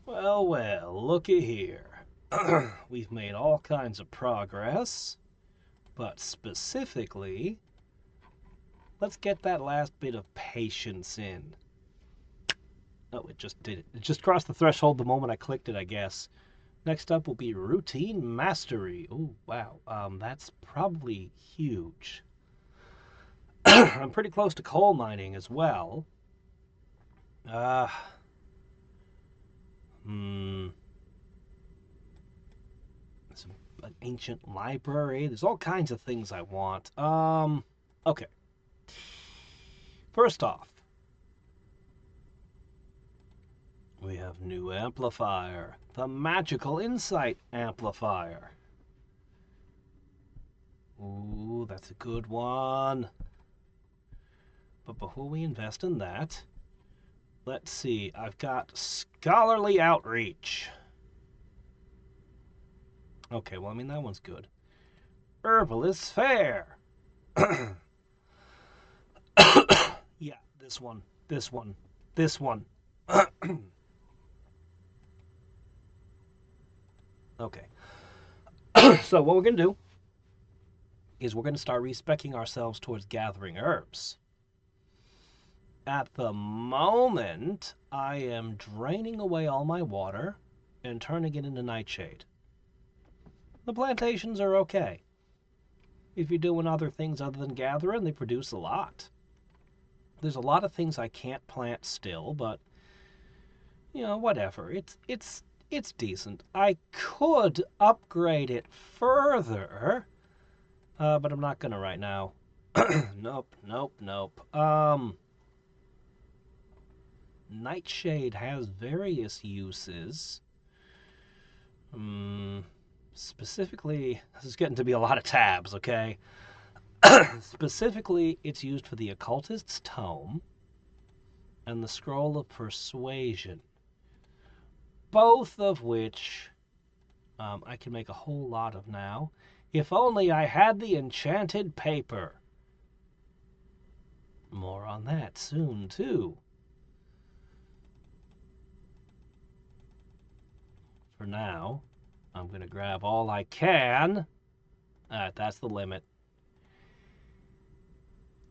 Well, well, looky here. We've made all kinds of progress, but specifically, let's get that last bit of patience in. Oh, it just did it. It just crossed the threshold the moment I clicked it, I guess. Next up will be routine mastery. Oh, wow. That's probably huge. I'm pretty close to coal mining as well. Uh, hmm. It's an ancient library. There's all kinds of things I want. Okay. First off, we have new amplifier, the magical insight amplifier. Ooh, that's a good one. But before we invest in that, let's see. I've got scholarly outreach. Okay, well, I mean, that one's good. Herbalist fair. Yeah, this one, this one, this one. Okay. So what we're going to do is we're going to start respecking ourselves towards gathering herbs. At the moment, I am draining away all my water and turning it into nightshade. The plantations are okay. If you're doing other things other than gathering, they produce a lot. There's a lot of things I can't plant still, but whatever. It's decent. I could upgrade it further, but I'm not gonna right now. Nope, nope, nope. Nightshade has various uses. Hmm. Specifically, this is getting to be a lot of tabs, okay? Specifically, it's used for the occultist's tome and the scroll of persuasion, both of which I can make a whole lot of now. If only I had the enchanted paper. More on that soon, too. For now, I'm going to grab all I can. That's the limit.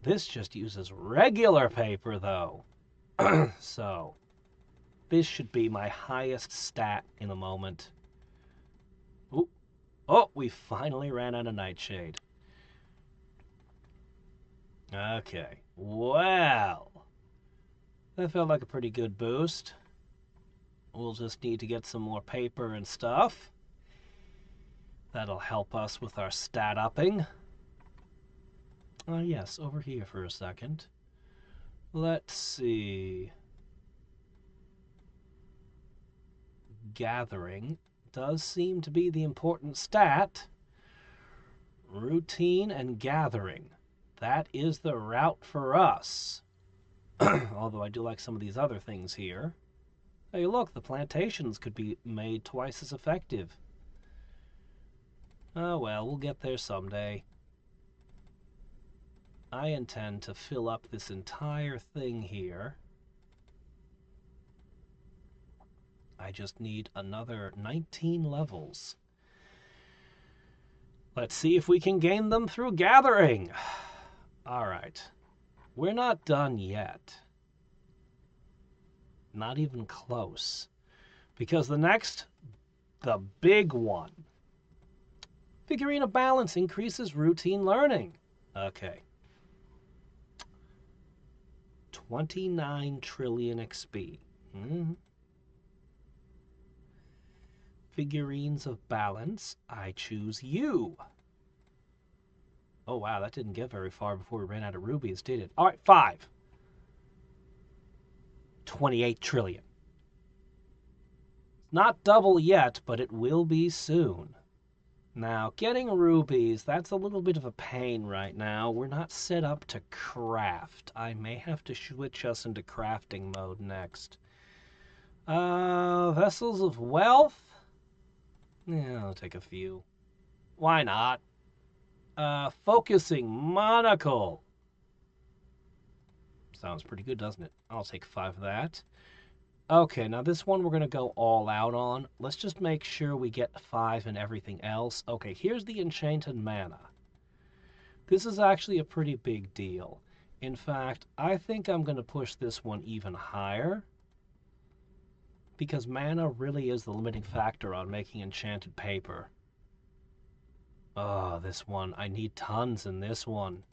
This just uses regular paper, though. So, this should be my highest stat in a moment. Ooh. Oh, we finally ran out of nightshade. Okay. Well, that felt like a pretty good boost. We'll just need to get some more paper and stuff. That'll help us with our stat upping. Yes, over here for a second. Let's see. Gathering does seem to be the important stat. Routine and gathering. That is the route for us. Although I do like some of these other things here. Hey, look, the plantations could be made twice as effective. Oh well, we'll get there someday. I intend to fill up this entire thing here. I just need another 19 levels. Let's see if we can gain them through gathering. All right. We're not done yet. Not even close. Because the big one. Figurine of balance increases routine learning. Okay. 29 trillion XP. Figurines of balance. I choose you. Oh, wow, that didn't get very far before we ran out of rubies, did it? All right, 5. 28 trillion. Not double yet, but it will be soon. Now, getting rubies, that's a little bit of a pain right now. We're not set up to craft. I may have to switch us into crafting mode next. Vessels of wealth? Yeah, I'll take a few. Why not? Focusing monocle. Sounds pretty good, doesn't it? I'll take 5 of that. Okay, now this one we're going to go all out on. Let's just make sure we get 5 and everything else. Okay, here's the enchanted mana. This is actually a pretty big deal. In fact, I think I'm going to push this one even higher, because mana really is the limiting factor on making enchanted paper. Oh, this one. I need tons in this one.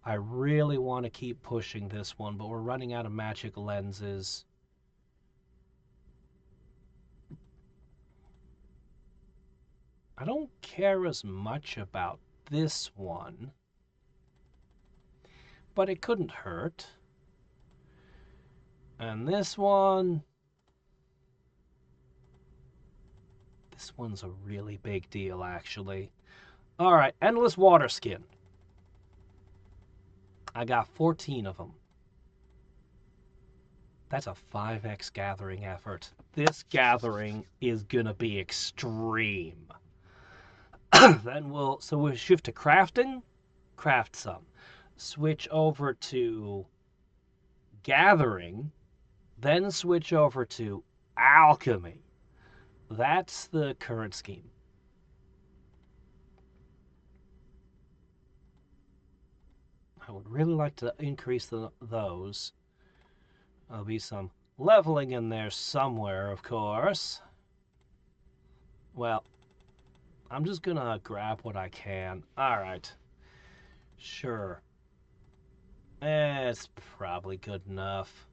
I really want to keep pushing this one, but we're running out of magic lenses. I don't care as much about this one, but it couldn't hurt. And this one's a really big deal, actually. All right, Endless Water Skin. I got 14 of them. That's a 5x gathering effort. This gathering is gonna be extreme. Then we'll shift to crafting, craft some. Switch over to gathering, then switch over to alchemy. That's the current scheme. I would really like to increase those. There'll be some leveling in there somewhere, of course. Well, I'm just gonna grab what I can. Alright. Sure. It's probably good enough.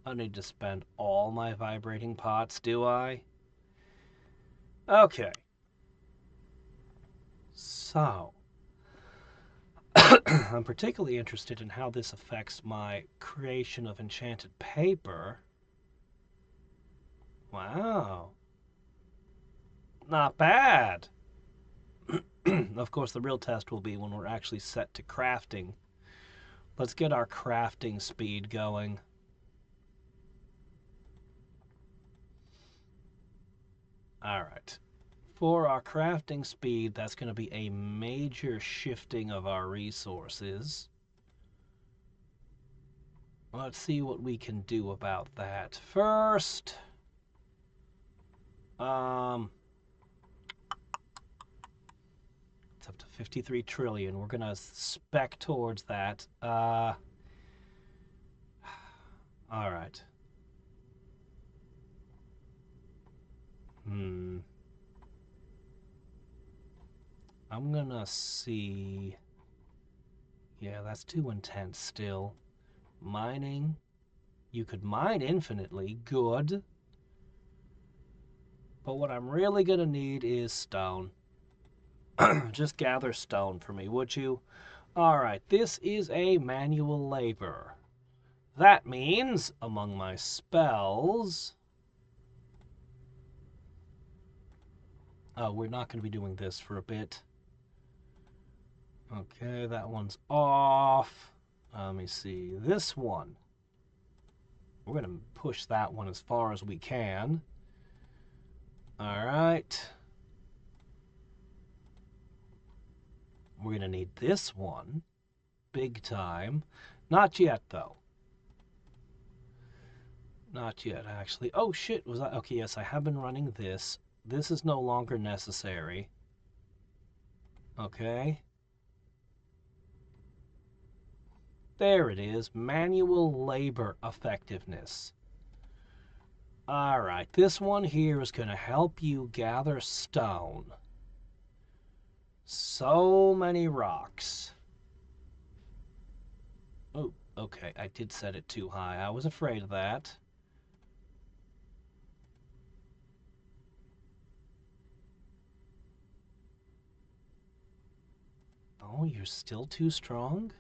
I don't need to spend all my vibrating pots, do I? Okay. So, I'm particularly interested in how this affects my creation of enchanted paper. Wow. Not bad. Of course, the real test will be when we're actually set to crafting. Let's get our crafting speed going. Alright. For our crafting speed, that's going to be a major shifting of our resources. Let's see what we can do about that. First, it's up to 53 trillion. We're going to spec towards that. All right. I'm going to see. Yeah, that's too intense still. Mining. You could mine infinitely. Good. But what I'm really going to need is stone. Just gather stone for me, would you? Alright, this is a manual labor. That means, among my spells... Oh, we're not going to be doing this for a bit. Okay, that one's off. Let me see. This one. We're going to push that one as far as we can. Alright. We're going to need this one. Big time. Not yet, though. Not yet, actually. Oh, shit. Was I... Okay, yes, I have been running this. This is no longer necessary. Okay. There it is. Manual labor effectiveness. Alright, this one here is going to help you gather stone. So many rocks. Oh, okay, I did set it too high. I was afraid of that. Oh, you're still too strong?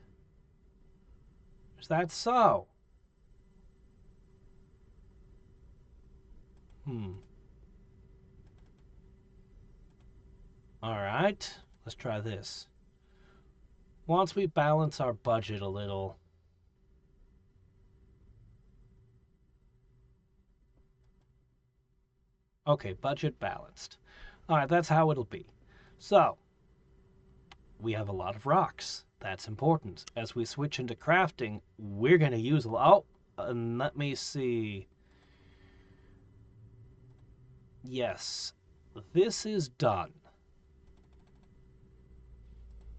Is that so? Alright, let's try this. Once we balance our budget a little... Okay, budget balanced. Alright, that's how it'll be. So, we have a lot of rocks. That's important. As we switch into crafting, we're going to use a lot. Oh, and let me see. Yes, this is done.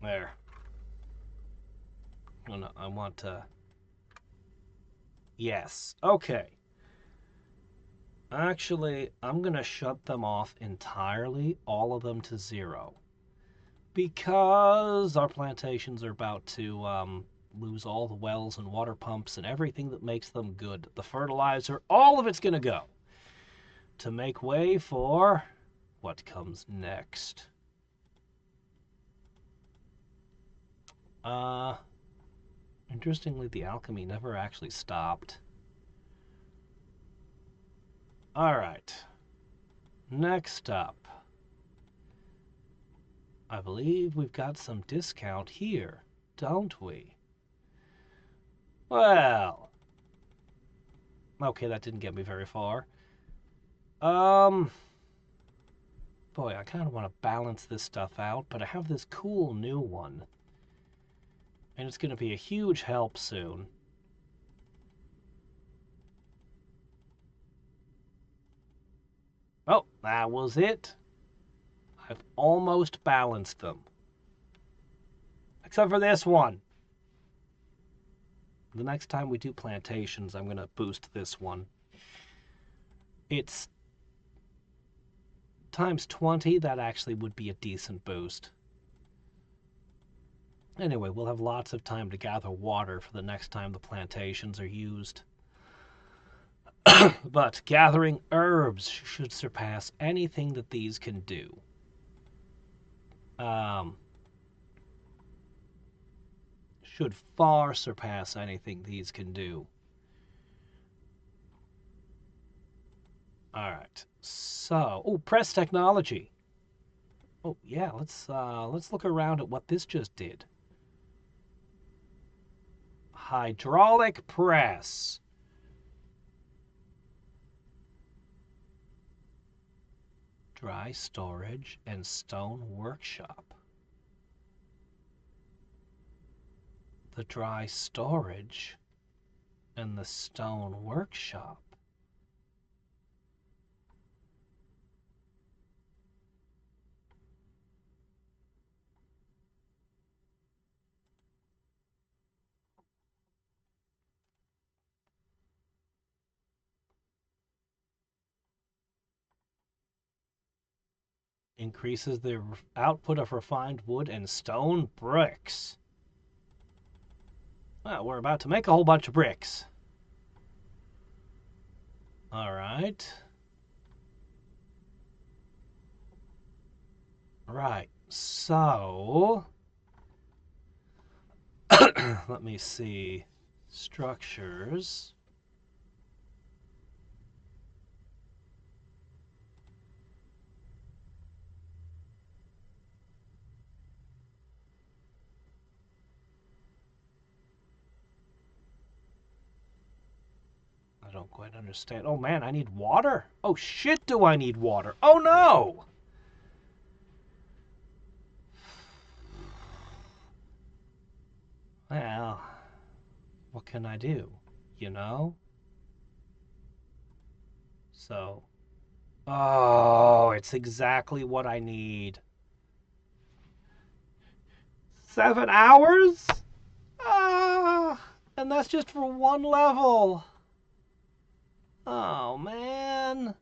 There. Oh, no, I want to... Yes. Okay. Actually, I'm going to shut them off entirely, all of them to 0. Because our plantations are about to lose all the wells and water pumps and everything that makes them good. The fertilizer, all of it's going to go to make way for what comes next. Interestingly, the alchemy never actually stopped. All right. Next up, I believe we've got some discount here, don't we? Well, okay, that didn't get me very far. Boy, I kind of want to balance this stuff out, but I have this cool new one. And it's going to be a huge help soon. Oh, that was it. I've almost balanced them. Except for this one. The next time we do plantations, I'm going to boost this one. It's times 20. That actually would be a decent boost. Anyway, we'll have lots of time to gather water for the next time the plantations are used. But gathering herbs should surpass anything that these can do. Should far surpass anything these can do. All right. So, press technology. Oh yeah, let's look around at what this just did. Hydraulic press. Dry storage and stone workshop. The dry storage and the stone workshop. Increases the output of refined wood and stone bricks. Well, we're about to make a whole bunch of bricks. All right. Right. So, let me see. Structures. I don't quite understand. Oh man, I need water? Oh shit, do I need water? Oh no! Well, what can I do? You know? So, oh, it's exactly what I need. 7 hours? Ah, and that's just for one level. Oh man,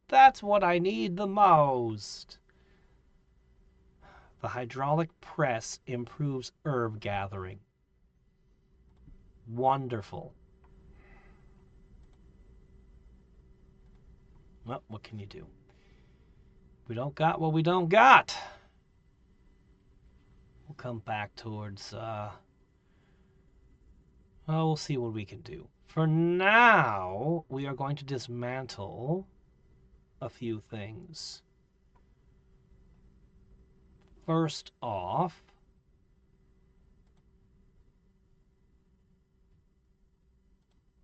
that's what I need the most. The hydraulic press improves herb gathering. Wonderful. Well, what can you do? We don't got what we don't got. We'll come back towards, we'll see what we can do. For now, we are going to dismantle a few things. First off,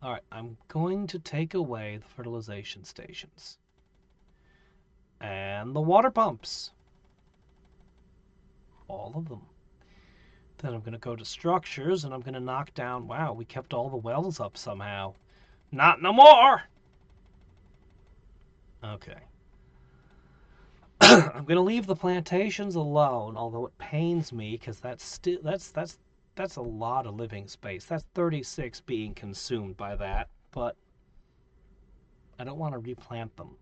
all right, I'm going to take away the fertilization stations and the water pumps. All of them. Then I'm going to go to structures and I'm going to knock down... Wow, we kept all the wells up somehow. Not no more! Okay. I'm going to leave the plantations alone, although it pains me because that's a lot of living space. That's 36 being consumed by that, but I don't want to replant them.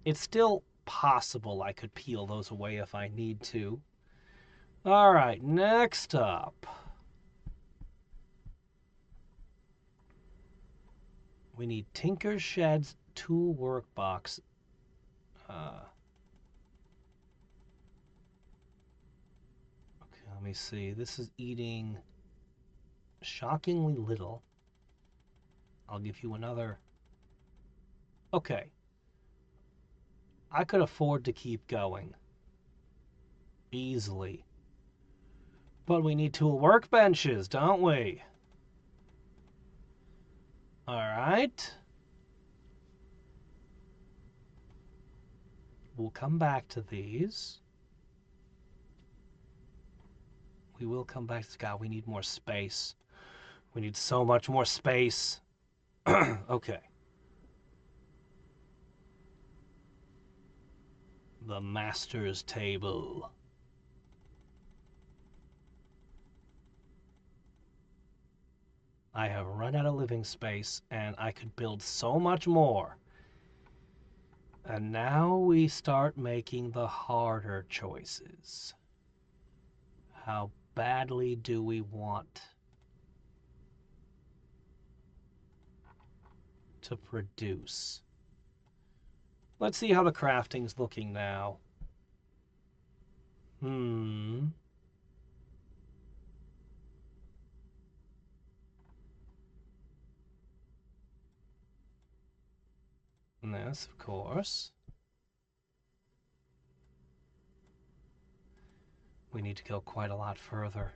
It's still possible I could peel those away if I need to. All right, next up. We need Tinker Shed's tool workbox. Okay, let me see. This is eating shockingly little. I'll give you another. Okay. I could afford to keep going. Easily. But we need tool workbenches, don't we? Alright. We'll come back to these. We will come back to... God, we need more space. We need so much more space. Okay. The master's table. I have run out of living space, and I could build so much more. And now we start making the harder choices. How badly do we want to produce? Let's see how the crafting's looking now. Yes, of course. We need to go quite a lot further.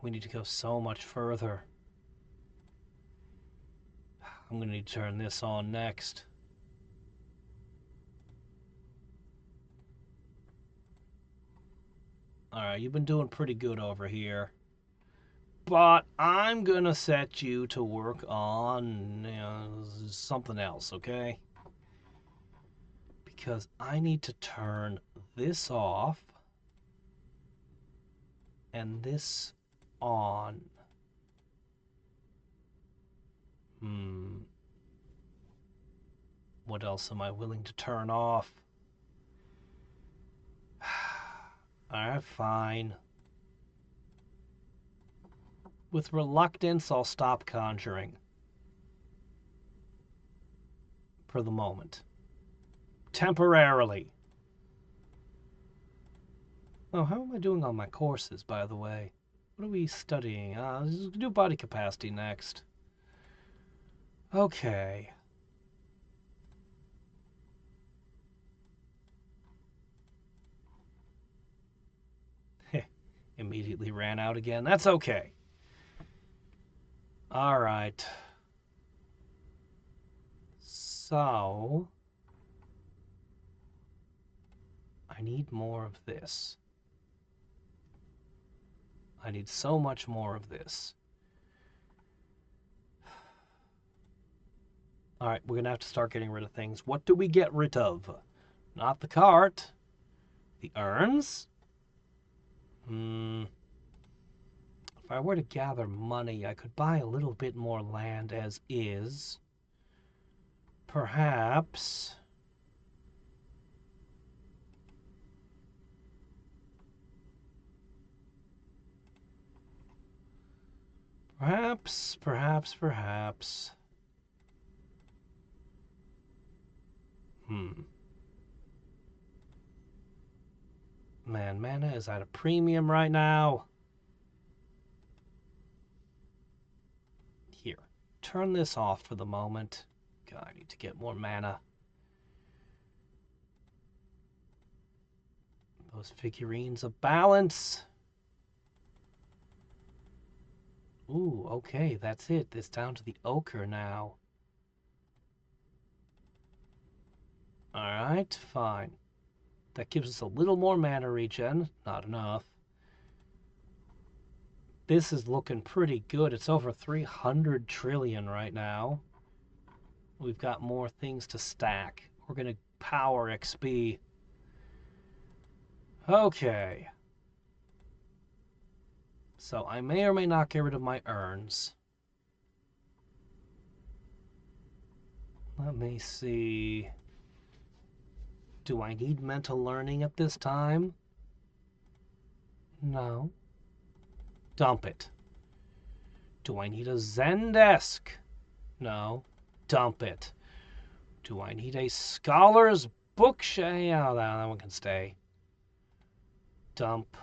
We need to go so much further. I'm going to need to turn this on next. Alright, you've been doing pretty good over here. But I'm going to set you to work on something else, okay? Because I need to turn this off and this on. What else am I willing to turn off? Alright, fine. With reluctance, I'll stop conjuring. For the moment. Temporarily. Oh, how am I doing on my courses, by the way? What are we studying? Let's do body capacity next. Okay. Immediately ran out again. That's okay. All right. So, I need more of this. I need so much more of this. All right, we're going to have to start getting rid of things. What do we get rid of? Not the cart. The urns? If I were to gather money, I could buy a little bit more land as is. Perhaps. Perhaps. Man, mana is at a premium right now. Here, turn this off for the moment. God, I need to get more mana. Those figurines of balance. Ooh, okay, that's it. It's down to the ochre now. Alright, fine. That gives us a little more mana regen. Not enough. This is looking pretty good. It's over 300 trillion right now. We've got more things to stack. We're going to power XP. Okay. So I may or may not get rid of my urns. Let me see. Do I need mental learning at this time? No. Dump it. Do I need a Zen desk? No. Dump it. Do I need a scholar's bookshelf? Yeah, that one can stay. Dump.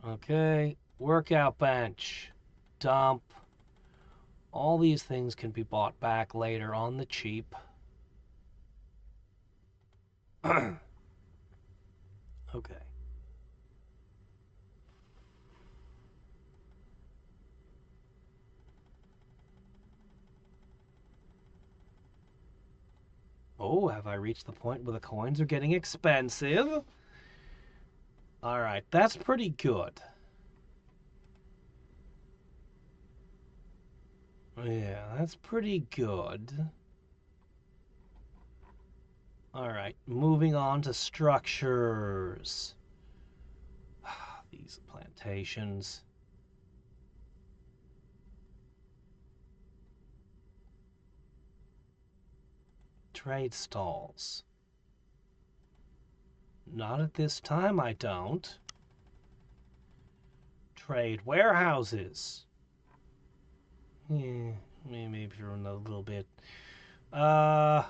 Okay. Workout bench. Dump. All these things can be bought back later on the cheap. Okay. Oh, have I reached the point where the coins are getting expensive? Alright, that's pretty good. Yeah, that's pretty good. Alright, moving on to structures. These plantations. Trade stalls. Not at this time, I don't. Trade warehouses. Yeah, maybe for a little bit. The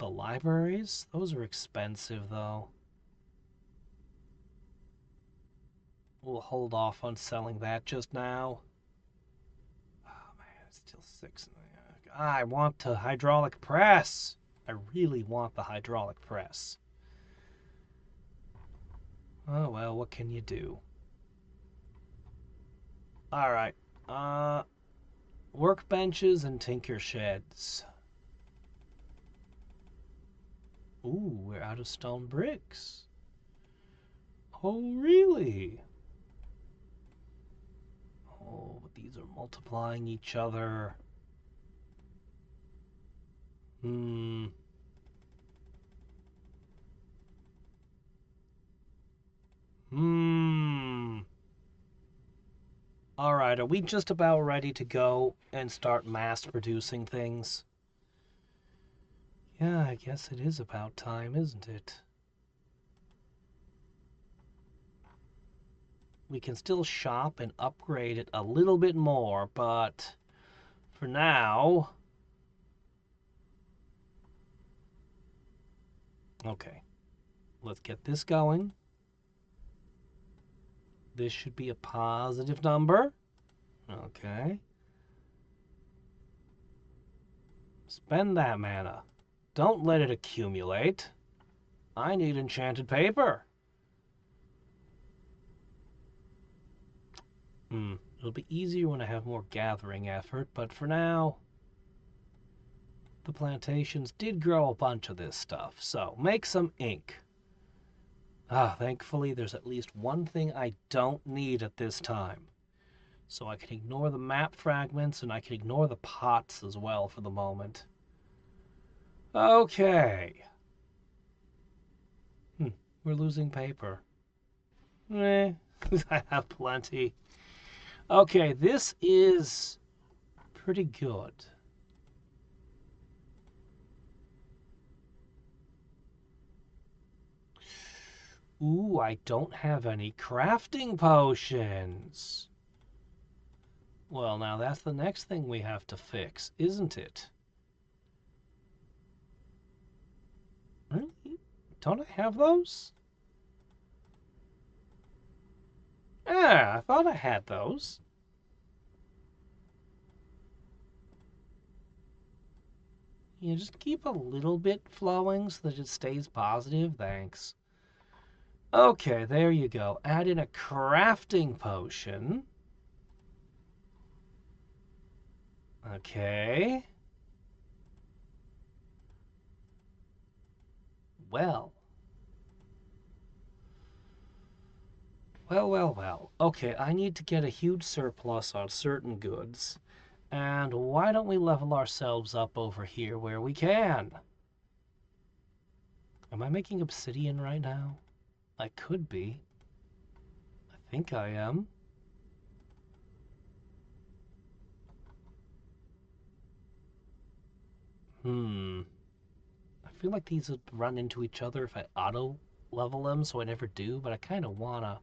libraries? Those are expensive, though. We'll hold off on selling that just now. Oh, man, it's still 6. I want the hydraulic press. I really want the hydraulic press. Oh, well, what can you do? Alright. Workbenches and tinker sheds. Ooh, we're out of stone bricks. Oh, really? Oh, but these are multiplying each other. Hmm. Alright, are we just about ready to go and start mass producing things? Yeah, I guess it is about time, isn't it? We can still shop and upgrade it a little bit more, but for now... Okay, let's get this going. This should be a positive number. Okay. Spend that mana. Don't let it accumulate. I need enchanted paper. It'll be easier when I have more gathering effort, but for now, the plantations did grow a bunch of this stuff, so make some ink. Thankfully, there's at least one thing I don't need at this time. So I can ignore the map fragments, and I can ignore the pots as well for the moment. Okay. We're losing paper. I have plenty. Okay, this is pretty good. Ooh, I don't have any crafting potions. Well, now that's the next thing we have to fix, isn't it? Really? Don't I have those? Yeah, I thought I had those. You just keep a little bit flowing so that it stays positive. Thanks. Okay, there you go. Add in a crafting potion. Okay. Well. Well. Okay, I need to get a huge surplus on certain goods. And why don't we level ourselves up over here where we can? Am I making obsidian right now? I could be. I think I am. I feel like these would run into each other if I auto level them, so I never do, but I kind of wanna.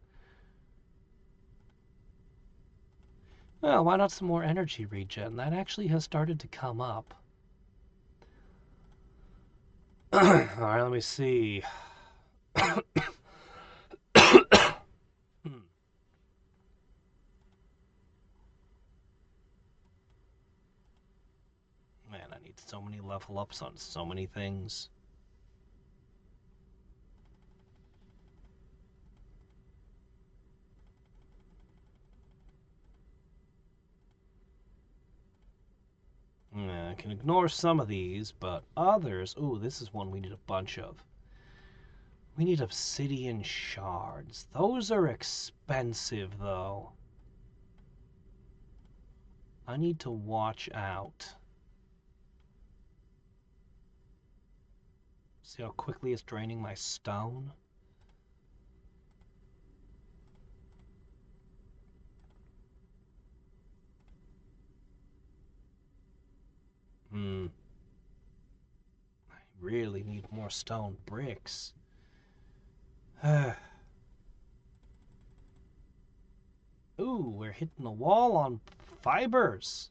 Well, why not some more energy regen? That actually has started to come up. Alright, let me see. Man, I need so many level ups on so many things. I can ignore some of these, but others... Ooh, this is one we need a bunch of. We need obsidian shards. Those are expensive, though. I need to watch out. See how quickly it's draining my stone? I really need more stone bricks. Ooh, we're hitting the wall on fibers.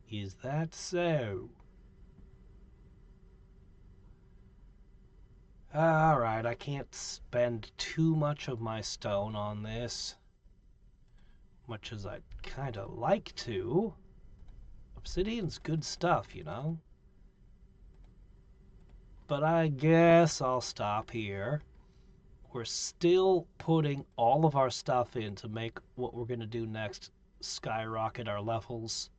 Is that so? Alright, I can't spend too much of my stone on this. Much as I'd kinda like to. Obsidian's good stuff, you know? But I guess I'll stop here. We're still putting all of our stuff in to make what we're going to do next skyrocket our levels.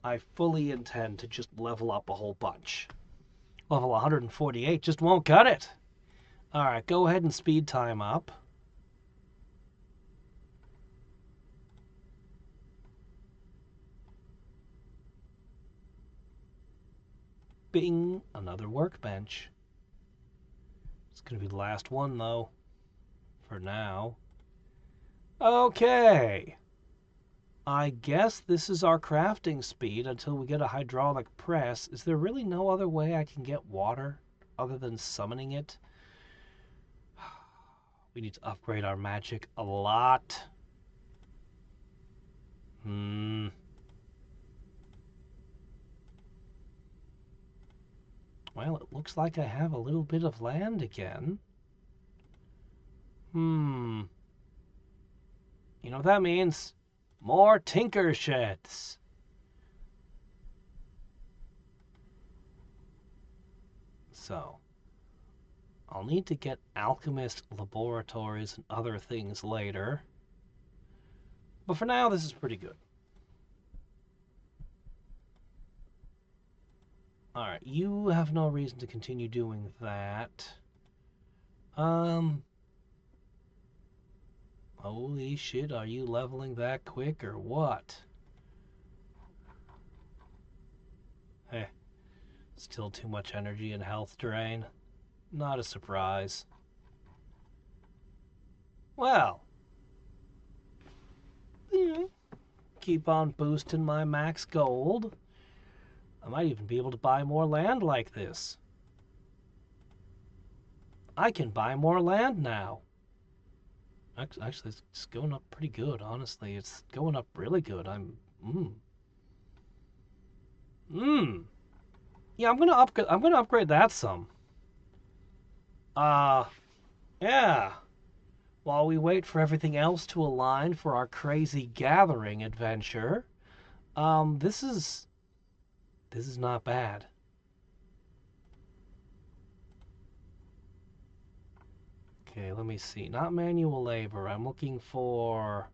I fully intend to just level up a whole bunch. Level 148 just won't cut it. Alright, go ahead and speed time up. Bing, another workbench. It's going to be the last one, though. For now. Okay. I guess this is our crafting speed until we get a hydraulic press. Is there really no other way I can get water other than summoning it? We need to upgrade our magic a lot. Well, it looks like I have a little bit of land again. You know what that means? More tinker sheds. So, I'll need to get alchemist laboratories and other things later. But for now, this is pretty good. Alright, you have no reason to continue doing that. Holy shit, are you leveling that quick or what? Eh, still too much energy and health drain. Not a surprise. Well, keep on boosting my max gold. I might even be able to buy more land like this. I can buy more land now. Actually, it's going up pretty good, honestly. It's going up really good. Yeah, I'm gonna upgrade that some. Yeah. While we wait for everything else to align for our crazy gathering adventure, this is not bad. Okay, let me see. Not manual labor. I'm looking for...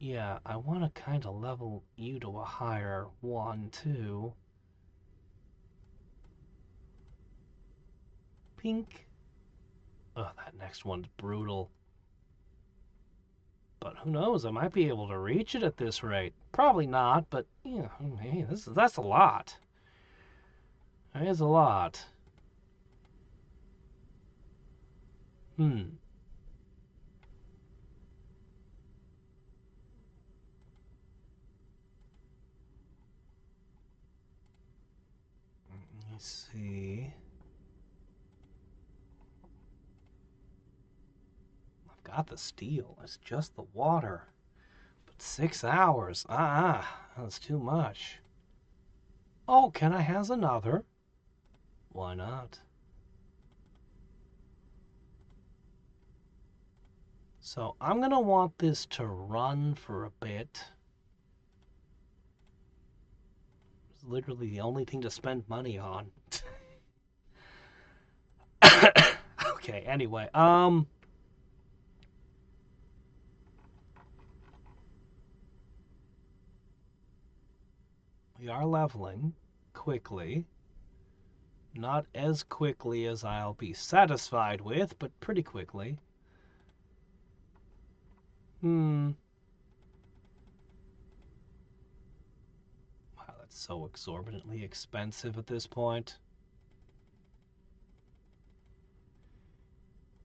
Yeah, I want to kind of level you to a higher one, too. Pink. Oh, that next one's brutal. But who knows? I might be able to reach it at this rate. Probably not, but yeah, hey, that's a lot. That is a lot. Hmm. Let me see. I've got the steel. It's just the water. But 6 hours. That's too much. Oh, can I has another? Why not? So I'm gonna want this to run for a bit. It's literally the only thing to spend money on. Okay, anyway, we are leveling quickly. Not as quickly as I'll be satisfied with, but pretty quickly. Hmm. Wow, that's so exorbitantly expensive at this point.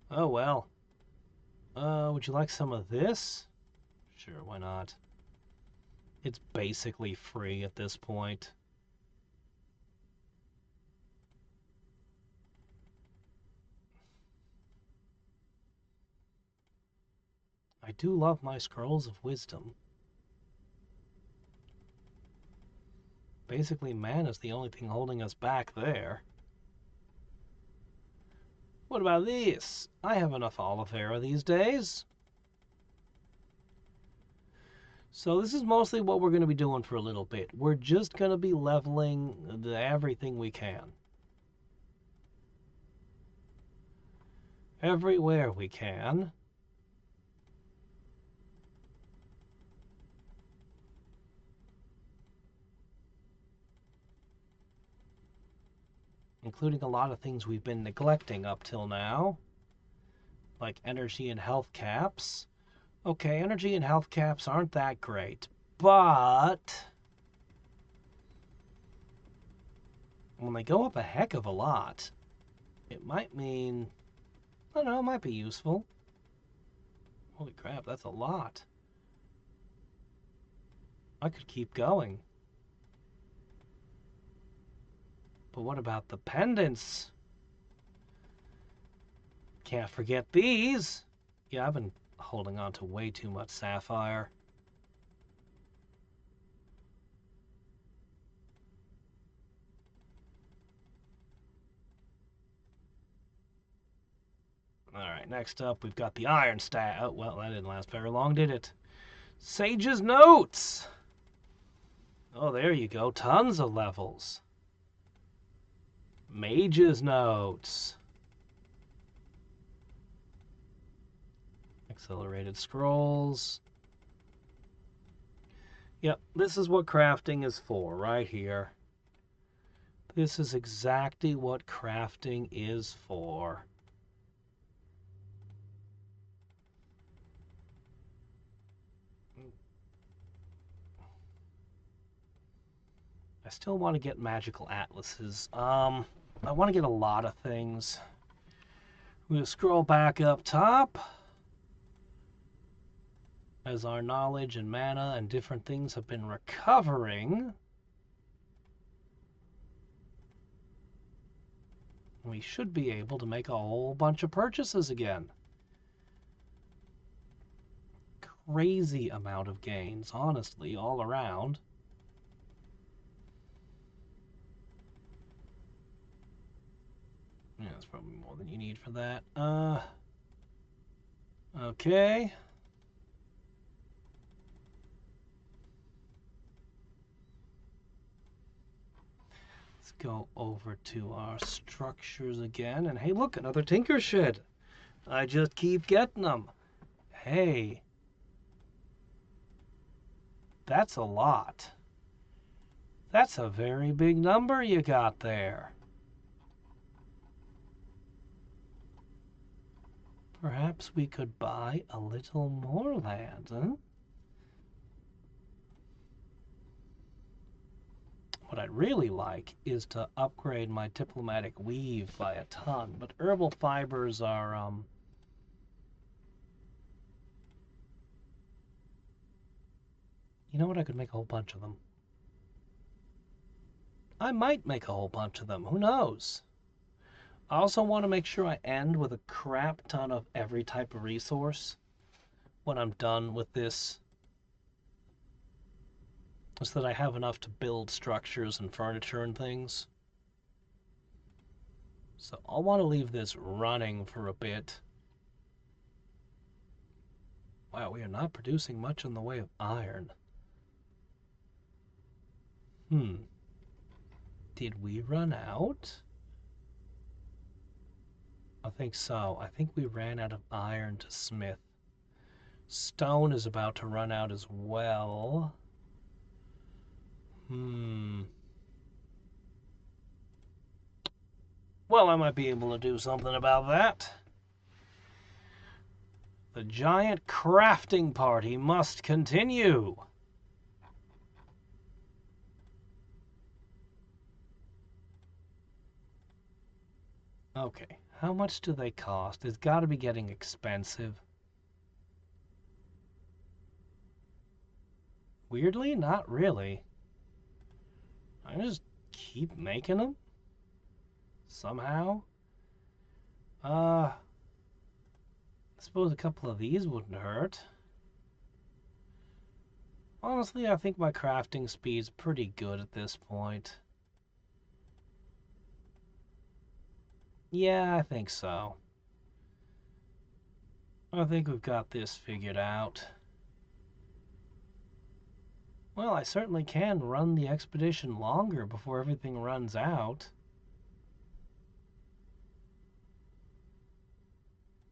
Oh well. Would you like some of this? Sure, why not? It's basically free at this point. I do love my scrolls of wisdom. Basically, man is the only thing holding us back there. What about this? I have enough olive vera these days. So this is mostly what we're going to be doing for a little bit. We're just going to be leveling everything we can. Everywhere we can. Including a lot of things we've been neglecting up till now. Like energy and health caps. Okay, energy and health caps aren't that great. But when they go up a heck of a lot, it might mean, I don't know, it might be useful. Holy crap, that's a lot. I could keep going. But what about the pendants? Can't forget these. Yeah, I've been holding on to way too much sapphire. Alright, next up we've got the iron staff. Oh, well, that didn't last very long, did it? Sage's Notes! Oh, there you go. Tons of levels. Mage's Notes. Accelerated scrolls. Yep, this is what crafting is for, right here. This is exactly what crafting is for. I still want to get magical atlases. I want to get a lot of things. We'll scroll back up top. As our knowledge and mana and different things have been recovering, we should be able to make a whole bunch of purchases again. Crazy amount of gains, honestly, all around. Yeah, that's probably more than you need for that. Okay. Let's go over to our structures again. And hey, look, another tinker shed. I just keep getting them. Hey. That's a lot. That's a very big number you got there. Perhaps we could buy a little more land, huh? What I'd really like is to upgrade my diplomatic weave by a ton, but herbal fibers are, you know what? I could make a whole bunch of them. I might make a whole bunch of them. Who knows? I also want to make sure I end with a crap ton of every type of resource when I'm done with this, so that I have enough to build structures and furniture and things. So I'll want to leave this running for a bit. Wow, we are not producing much in the way of iron. Did we run out? I think so. I think we ran out of iron to smith. Stone is about to run out as well. Well, I might be able to do something about that. The giant crafting party must continue. Okay, how much do they cost? It's got to be getting expensive. Weirdly, not really. I just keep making them somehow. I suppose a couple of these wouldn't hurt. Honestly, I think my crafting speed's pretty good at this point. Yeah, I think so. I think we've got this figured out. Well, I certainly can run the expedition longer before everything runs out.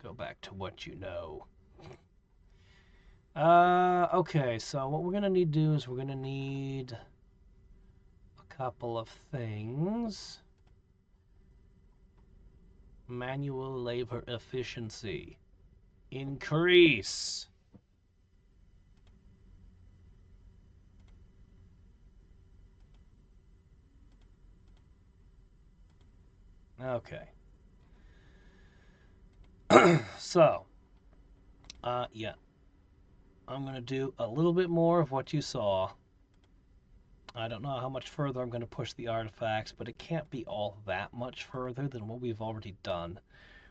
Go back to what you know. Okay, so what we're going to need to do is we're going to need a couple of things. Manual labor efficiency. Increase. Okay. So, yeah. I'm going to do a little bit more of what you saw. I don't know how much further I'm going to push the artifacts, but it can't be all that much further than what we've already done.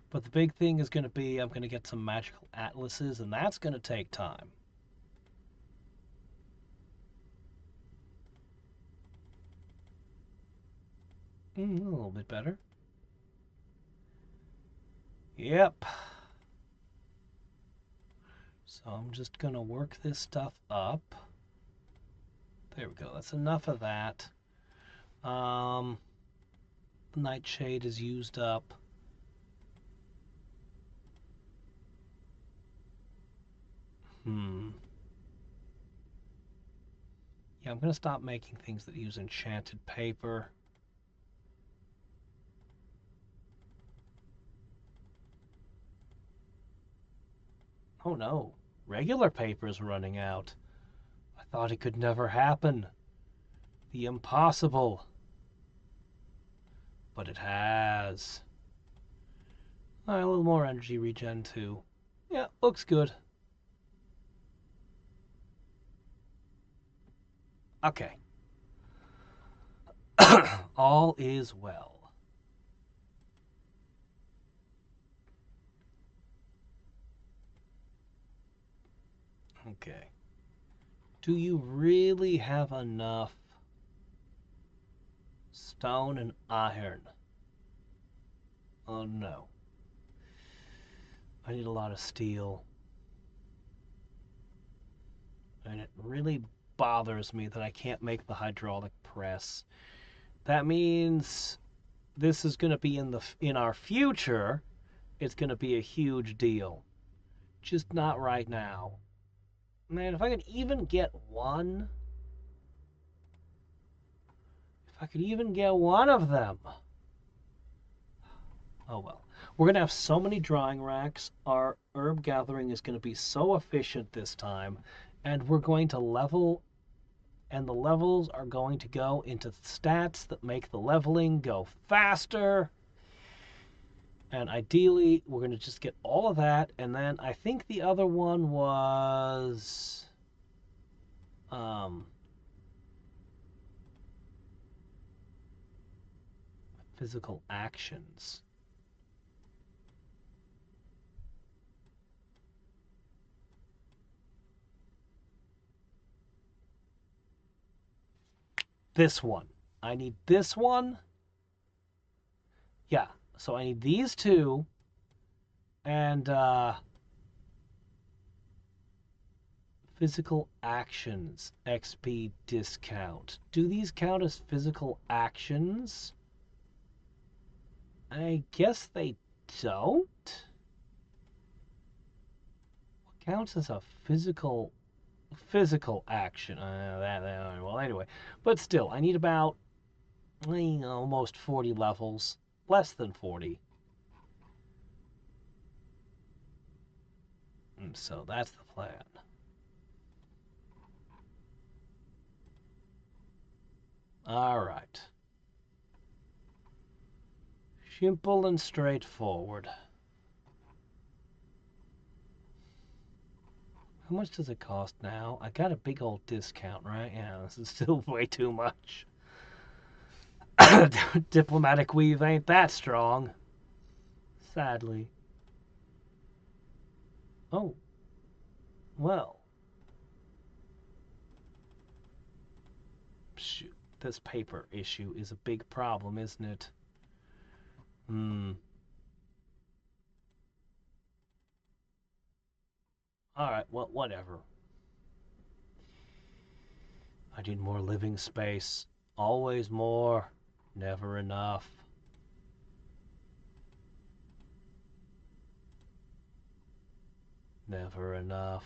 But the big thing is going to be I'm going to get some magical atlases, and that's going to take time. A little bit better. Yep. So I'm just going to work this stuff up. There we go. That's enough of that. The nightshade is used up. Yeah, I'm going to stop making things that use enchanted paper. Oh no, regular paper is running out. I thought it could never happen. The impossible. But it has. All right, a little more energy regen too. Yeah, looks good. Okay. All is well. Okay. Do you really have enough stone and iron? Oh no. I need a lot of steel. And it really bothers me that I can't make the hydraulic press. That means this is going to be in our future. It's going to be a huge deal. Just not right now. Man, if I could even get one... If I could even get one of them... Oh well. We're going to have so many drying racks. Our herb gathering is going to be so efficient this time. And we're going to level... And the levels are going to go into stats that make the leveling go faster. And ideally, we're going to just get all of that. And then I think the other one was... physical actions. This one. I need this one. Yeah, so I need these two. And physical actions. XP discount. Do these count as physical actions? I guess they don't. What counts as a physical action? Well, anyway, but still, I need about almost 40 levels, less than 40. And so that's the plan. All right. Simple and straightforward. How much does it cost now? I got a big old discount, right? Yeah, this is still way too much. Diplomatic weave ain't that strong. Sadly. Oh. Well. Shoot. This paper issue is a big problem, isn't it? Alright, well, whatever. I need more living space. Always more. Never enough. Never enough.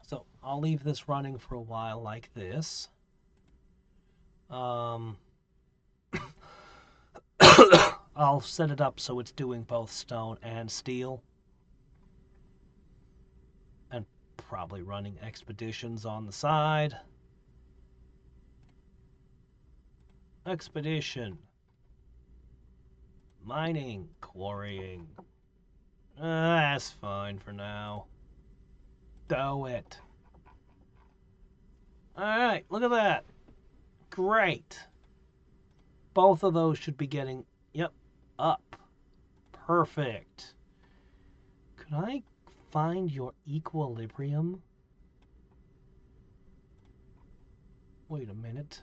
So, I'll leave this running for a while like this. I'll set it up so it's doing both stone and steel. And probably running expeditions on the side. Expedition. Mining. Quarrying. That's fine for now. Do it. Alright, look at that. Great. Both of those should be getting, yep, up. Perfect. Could I find your equilibrium? Wait a minute.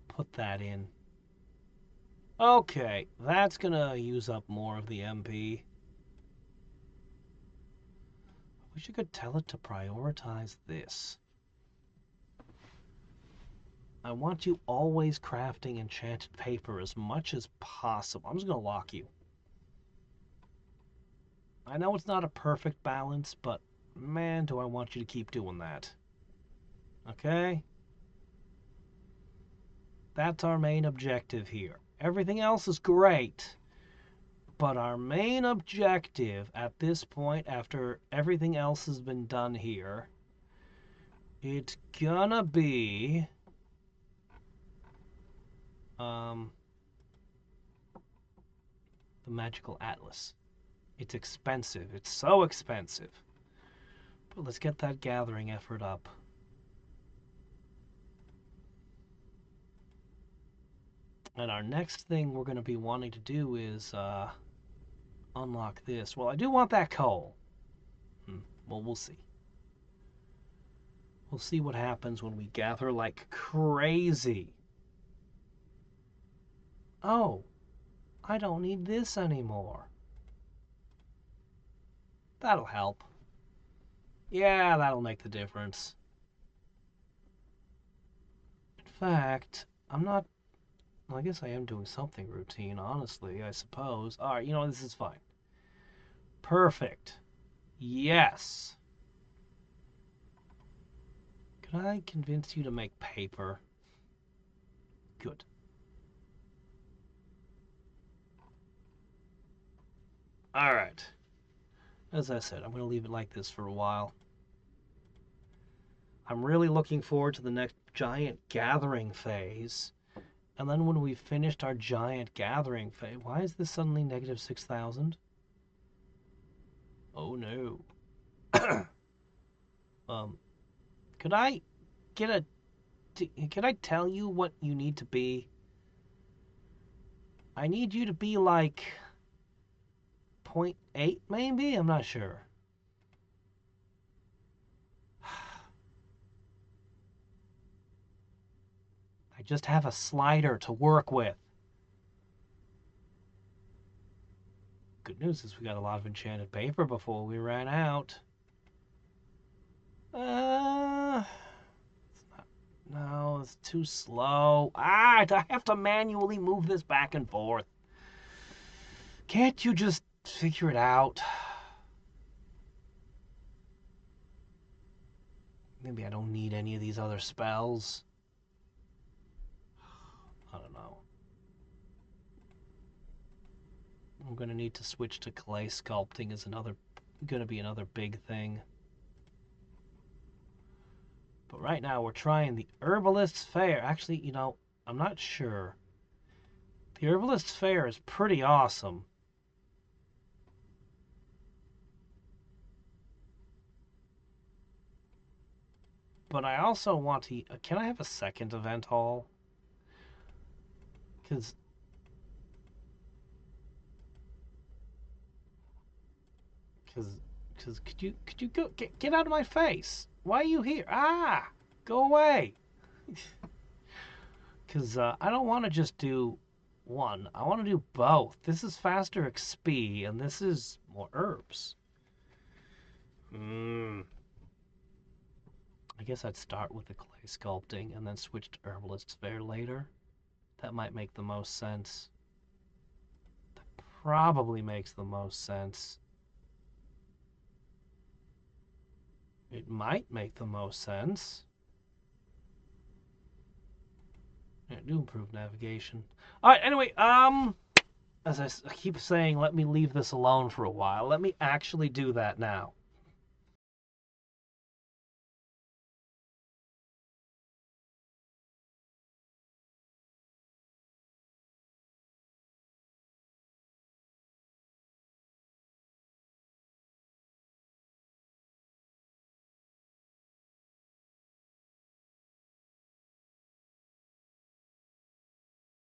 Put that in. Okay, that's gonna use up more of the MP. I wish I could tell it to prioritize this. I want you always crafting enchanted paper as much as possible. I'm just gonna lock you. I know it's not a perfect balance, but man, do I want you to keep doing that. Okay? That's our main objective here. Everything else is great, but our main objective at this point, after everything else has been done here, it's gonna be the magical atlas. It's expensive. It's so expensive. But let's get that gathering effort up. And our next thing we're going to be wanting to do is unlock this. Well, I do want that coal. Well, we'll see. We'll see what happens when we gather like crazy. Oh, I don't need this anymore. That'll help. Yeah, that'll make the difference. In fact, I'm not Well, I guess I am doing something routine, honestly, I suppose. All right, you know, this is fine. Perfect. Yes. Could I convince you to make paper? Good. All right. As I said, I'm going to leave it like this for a while. I'm really looking forward to the next giant gathering phase. And then when we've finished our giant gathering phase, why is this suddenly negative 6,000? Oh no. um, could I get a? Can I tell you what you need to be? I need you to be like 0.8 maybe? I'm not sure. I just have a slider to work with. Good news is we got a lot of enchanted paper before we ran out. It's not, no, it's too slow. Ah, I have to manually move this back and forth. Can't you just figure it out? Maybe I don't need any of these other spells. I don't know. I'm gonna need to switch to clay sculpting is gonna be another big thing. But right now we're trying the Herbalist's Fair. Actually, you know, I'm not sure. The Herbalist's Fair is pretty awesome. But I also want to... Can I have a second event hall? Because... Because could you go get out of my face? Why are you here? Ah, go away. Because I don't want to just do one. I want to do both. This is faster XP, and this is more herbs. I guess I'd start with the clay sculpting and then switch to Herbalist's Fair later. That might make the most sense. That probably makes the most sense. It might make the most sense. Yeah, do improve navigation. All right, anyway, as I keep saying, let me leave this alone for a while. Let me actually do that now.